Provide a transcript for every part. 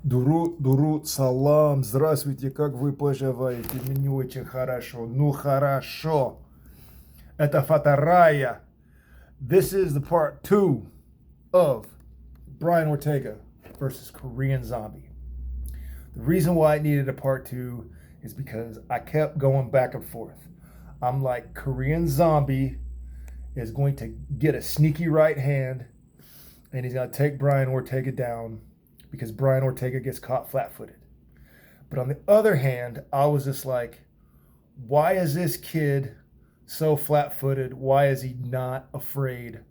Дурут, салам, здравствуйте, как вы поживаете? Мне очень хорошо. Ну хорошо. Это вторая. This is the part 2 of Brian Ortega versus Korean Zombie. The reason why I needed a part 2 is because I kept going back and forth. I'm like, Korean Zombie is going to get a sneaky right hand and he's going to take Brian Ortega down because Brian Ortega gets caught flat-footed. But on the other hand, I was just like, why is this kid so flat-footed? Why is he not afraid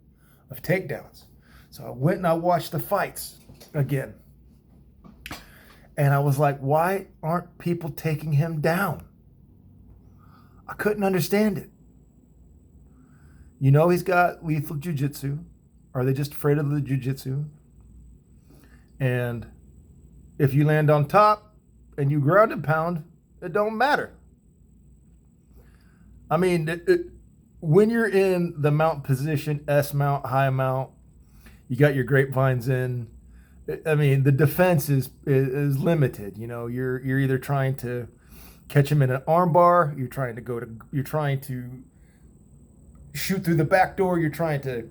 of takedowns? So I went and I watched the fights again. And I was like, why aren't people taking him down? I couldn't understand it. You know he's got lethal jiu-jitsu. Are they just afraid of the jiu-jitsu? And if you land on top and you ground and pound, it don't matter. I mean, when you're in the mount position, S mount, high mount, you got your grapevines in. I mean, the defense is limited. You know, you're either trying to catch him in an armbar, you're trying to shoot through the back door, you're trying to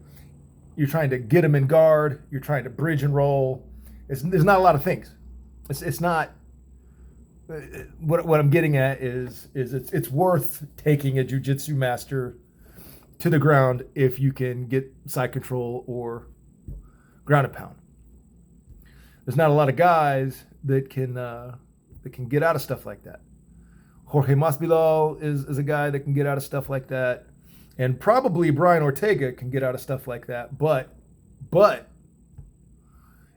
get him in guard, you're trying to bridge and roll. There's not a lot of things. It's not. What I'm getting at is it's worth taking a jiu-jitsu master to the ground if you can get side control or ground and pound. There's not a lot of guys that can get out of stuff like that. Jorge Masvidal is a guy that can get out of stuff like that, and probably Brian Ortega can get out of stuff like that. But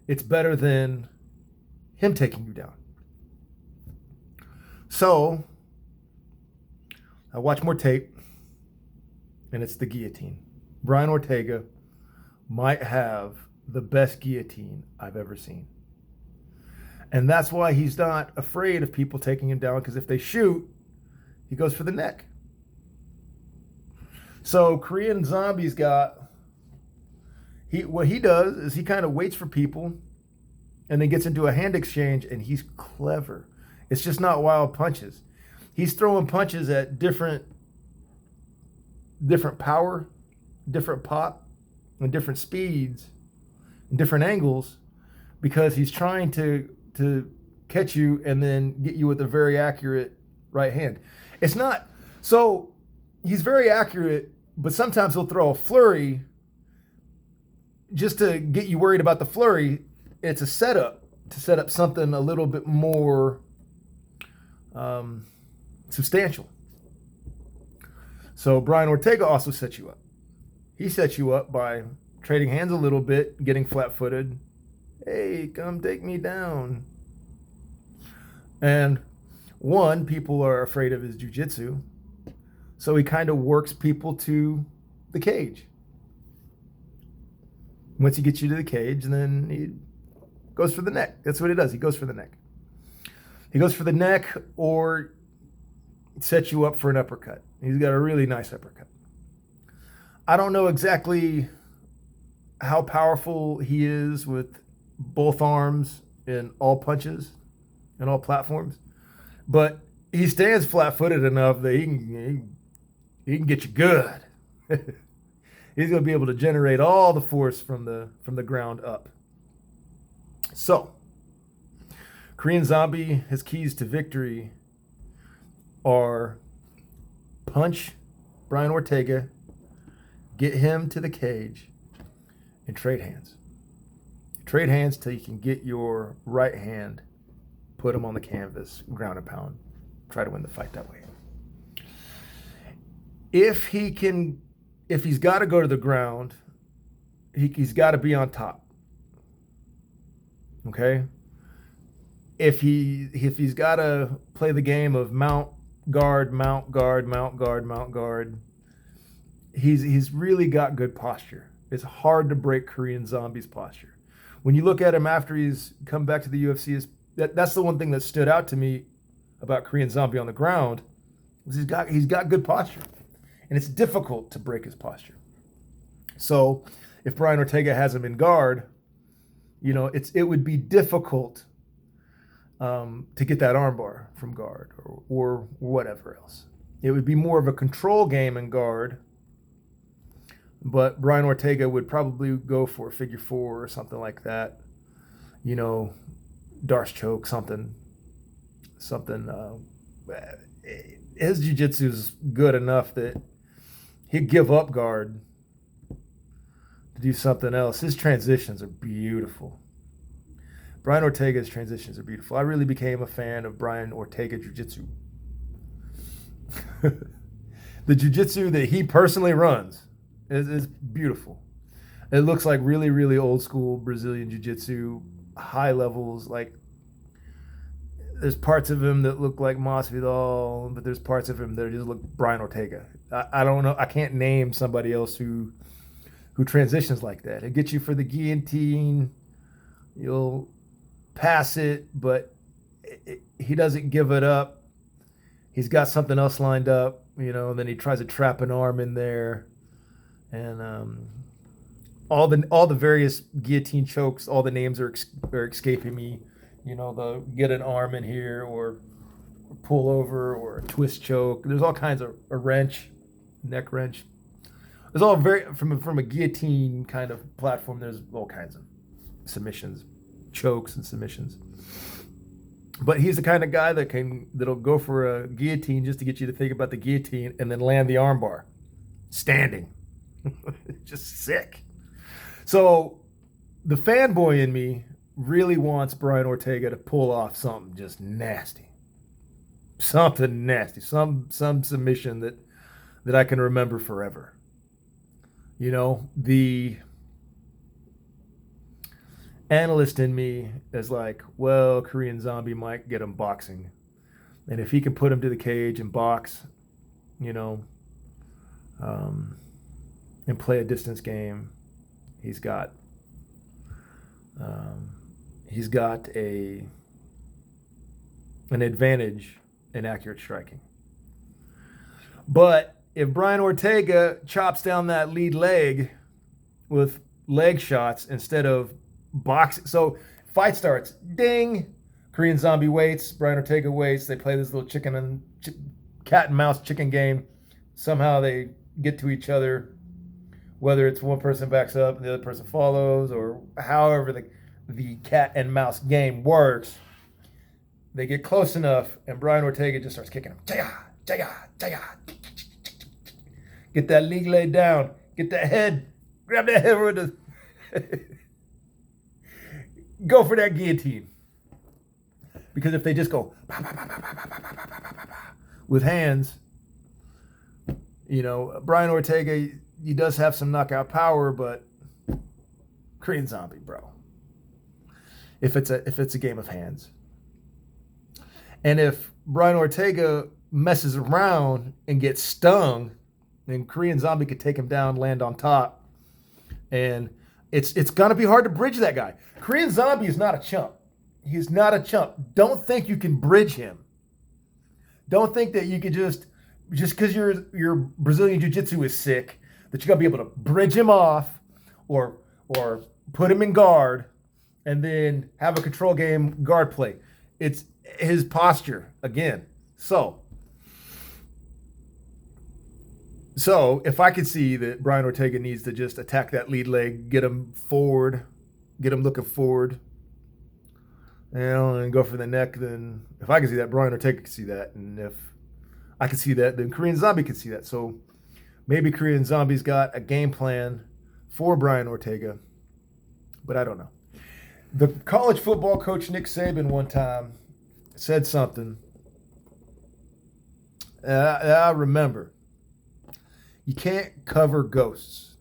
it's better than him taking you down. So I watch more tape, and it's the guillotine. Brian Ortega might have the best guillotine I've ever seen. And that's why he's not afraid of people taking him down, because if they shoot, he goes for the neck. So Korean Zombie's what he does is he kind of waits for people and then gets into a hand exchange, and he's clever. It's just not wild punches. He's throwing punches at different power, different pop, and different speeds, and different angles, because he's trying to catch you and then get you with a very accurate right hand. It's not, so he's very accurate, but sometimes he'll throw a flurry just to get you worried about the flurry. It's a setup to set up something a little bit more substantial. So Brian Ortega also sets you up. He sets you up by trading hands a little bit, getting flat-footed. Hey, come take me down. And people are afraid of his jiu-jitsu, so he kind of works people to the cage. Once he gets you to the cage, then he goes for the neck. That's what he does. He goes for the neck. He goes for the neck or sets you up for an uppercut. He's got a really nice uppercut. I don't know exactly how powerful he is with both arms in all punches and all platforms, but he stands flat-footed enough that he can get you good. He's going to be able to generate all the force from the ground up. So, Korean Zombie, his keys to victory are punch Brian Ortega, get him to the cage, and trade hands. Trade hands till you can get your right hand, put him on the canvas, ground and pound, try to win the fight that way. If he's got to go to the ground, he's got to be on top. Okay? If he's got to play the game of mount, guard, mount, guard, mount, guard, mount, guard, he's really got good posture. It's hard to break Korean Zombie's posture. When you look at him after he's come back to the UFC, that's the one thing that stood out to me about Korean Zombie on the ground, is he's got good posture. And it's difficult to break his posture. So if Brian Ortega has him in guard, you know, it would be difficult to get that armbar from guard or whatever else. It would be more of a control game in guard, but Brian Ortega would probably go for a figure four or something like that. You know, Darce choke, something. His jiu-jitsu is good enough that he'd give up guard to do something else. His transitions are beautiful. Brian Ortega's transitions are beautiful. I really became a fan of Brian Ortega jiu-jitsu. The jiu-jitsu that he personally runs is beautiful. It looks like really, really old school Brazilian jiu-jitsu, high levels. Like, there's parts of him that look like Masvidal, but there's parts of him that just look Brian Ortega. I don't know. I can't name somebody else who transitions like that. It gets you for the guillotine. You'll pass it, but he doesn't give it up. He's got something else lined up, you know, and then he tries to trap an arm in there. And all the various guillotine chokes, all the names are escaping me. You know, the get an arm in here or pull over or a twist choke. There's all kinds of a wrench, neck wrench. There's all very from a guillotine kind of platform. There's all kinds of submissions, chokes and submissions. But he's the kind of guy that'll go for a guillotine just to get you to think about the guillotine and then land the armbar, standing. Just sick. So the fanboy in me really wants Brian Ortega to pull off something just nasty, something nasty, some submission that I can remember forever. You know, the analyst in me is like, well, Korean Zombie might get him boxing, and if he can put him to the cage and box, you know, and play a distance game, he's got an advantage in accurate striking. But if Brian Ortega chops down that lead leg with leg shots instead of boxing, so fight starts, ding, Korean Zombie waits, Brian Ortega waits, they play this little cat and mouse chicken game. Somehow they get to each other, whether it's one person backs up and the other person follows, or however the cat and mouse game works. They get close enough, and Brian Ortega just starts kicking him. Get that leg laid down. Get that head. Grab that head with the... Go for that guillotine. Because if they just go with hands, you know, Brian Ortega, he does have some knockout power, but Korean Zombie, bro. If it's a game of hands. And if Brian Ortega messes around and gets stung, then Korean Zombie could take him down, land on top. And it's gonna be hard to bridge that guy. Korean Zombie is not a chump. He's not a chump. Don't think you can bridge him. Don't think that you could just because your Brazilian Jiu-Jitsu is sick, that you're gonna be able to bridge him off or put him in guard and then have a control game guard play. It's his posture again. So if I could see that Brian Ortega needs to just attack that lead leg, get him forward, get him looking forward, you know, and go for the neck, then if I can see that, Brian Ortega can see that. And if I can see that, then Korean Zombie can see that. So maybe Korean Zombie's got a game plan for Brian Ortega, but I don't know. The college football coach Nick Saban one time said something. I remember. You can't cover ghosts.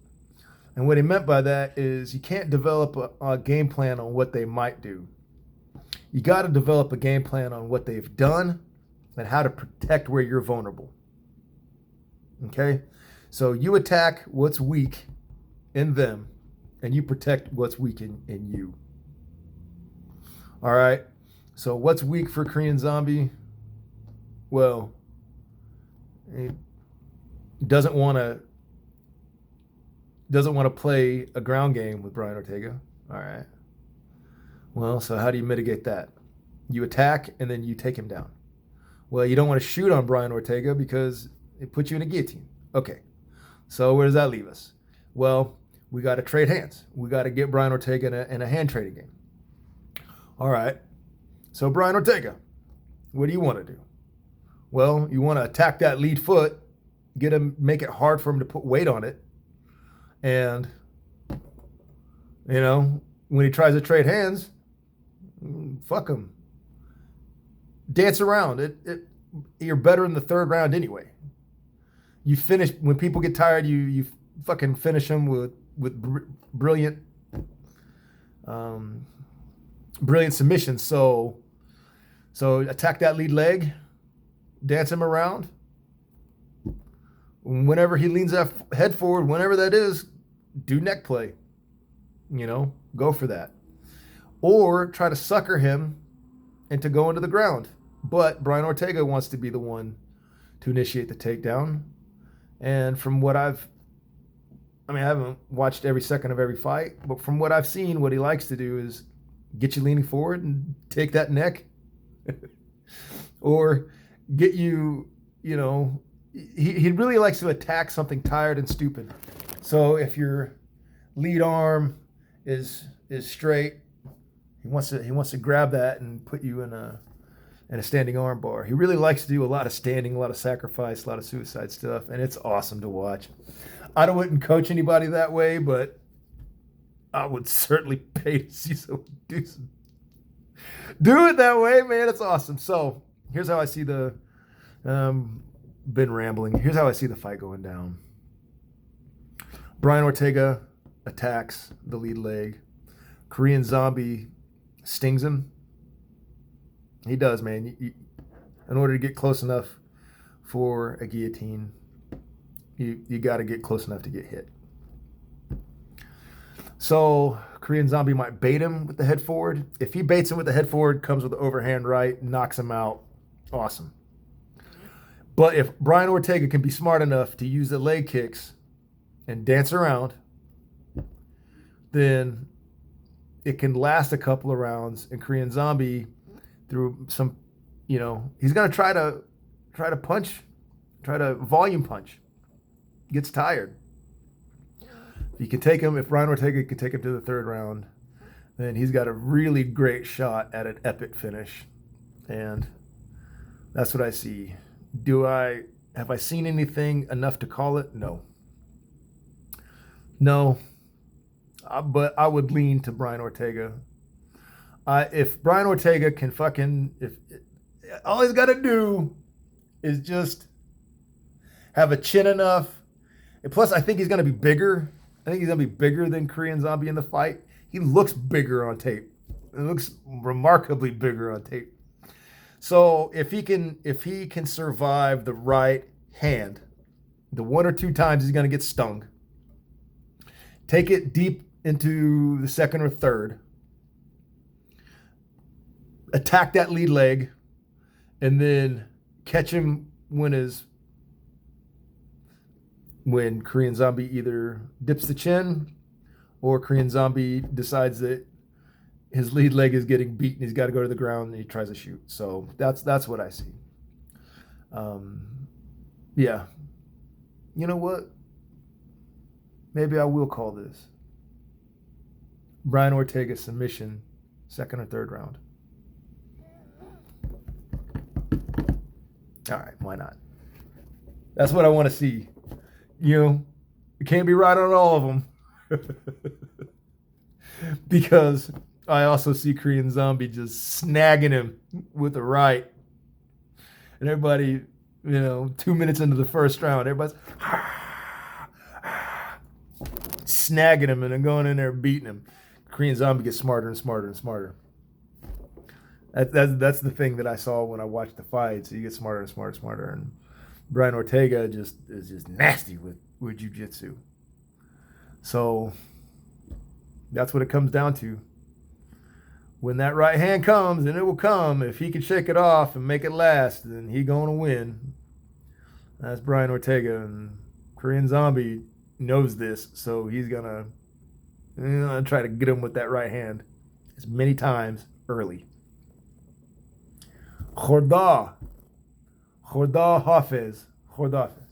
And what he meant by that is you can't develop a game plan on what they might do. You got to develop a game plan on what they've done and how to protect where you're vulnerable. Okay? So you attack what's weak in them and you protect what's weak in you. All right? So what's weak for Korean Zombie? Well, he doesn't want to play a ground game with Brian Ortega. All right. Well, so how do you mitigate that? You attack, and then you take him down. Well, you don't want to shoot on Brian Ortega because it puts you in a guillotine. Okay, so where does that leave us? Well, we got to trade hands. We got to get Brian Ortega in a hand trading game. All right, so Brian Ortega, what do you want to do? Well, you want to attack that lead foot, get him, make it hard for him to put weight on it, and when he tries to trade hands, fuck him. Dance around. You're better in the third round anyway. You finish when people get tired. You fucking finish them with brilliant submissions. So attack that lead leg, dance him around. Whenever he leans that head forward, whenever that is, do neck play. Go for that, or try to sucker him into going to the ground. But Brian Ortega wants to be the one to initiate the takedown. And from what I haven't watched every second of every fight, but from what I've seen, what he likes to do is get you leaning forward and take that neck. Or get you, he really likes to attack something tired and stupid. So if your lead arm is straight, he wants to grab that and put you in a standing arm bar. He really likes to do a lot of standing, a lot of sacrifice, a lot of suicide stuff, and it's awesome to watch. I wouldn't coach anybody that way, but I would certainly pay to see someone do it that way, man. It's awesome. So here's how I see been rambling. Here's how I see the fight going down. Brian Ortega attacks the lead leg. Korean Zombie stings him. He does, man. In order to get close enough for a guillotine, you got to get close enough to get hit. So Korean Zombie might bait him with the head forward. If he baits him with the head forward, comes with the overhand right, knocks him out, awesome. But if Brian Ortega can be smart enough to use the leg kicks and dance around, then it can last a couple of rounds, and Korean Zombie, through some, he's going to try to punch, try to volume punch. Gets tired. If Brian Ortega can take him to the third round, then he's got a really great shot at an epic finish. And that's what I see. Have I seen anything enough to call it? No. But I would lean to Brian Ortega. If Brian Ortega can all he's got to do is just have a chin enough. And plus, I think he's going to be bigger. I think he's going to be bigger than Korean Zombie in the fight. He looks bigger on tape. It looks remarkably bigger on tape. So if he can survive the right hand, the one or two times he's going to get stung, take it deep into the second or third, attack that lead leg, and then catch him when Korean Zombie either dips the chin or Korean Zombie decides that his lead leg is getting beaten. He's got to go to the ground and he tries to shoot. So that's what I see. Yeah. You know what? Maybe I will call this Brian Ortega submission, second or third round. All right, why not? That's what I want to see. You can't be right on all of them. Because I also see Korean Zombie just snagging him with the right. And everybody, 2 minutes into the first round, everybody's snagging him and then going in there beating him. Korean Zombie gets smarter and smarter and smarter. That's the thing that I saw when I watched the fights. He gets smarter and smarter and smarter. And Brian Ortega is just nasty with jiu-jitsu. So that's what it comes down to. When that right hand comes, and it will come, if he can shake it off and make it last, then he going to win. That's Brian Ortega. And Korean Zombie knows this, so he's going to try to get him with that right hand as many times early. Khoda. Khoda Hafiz. Khoda Hafiz.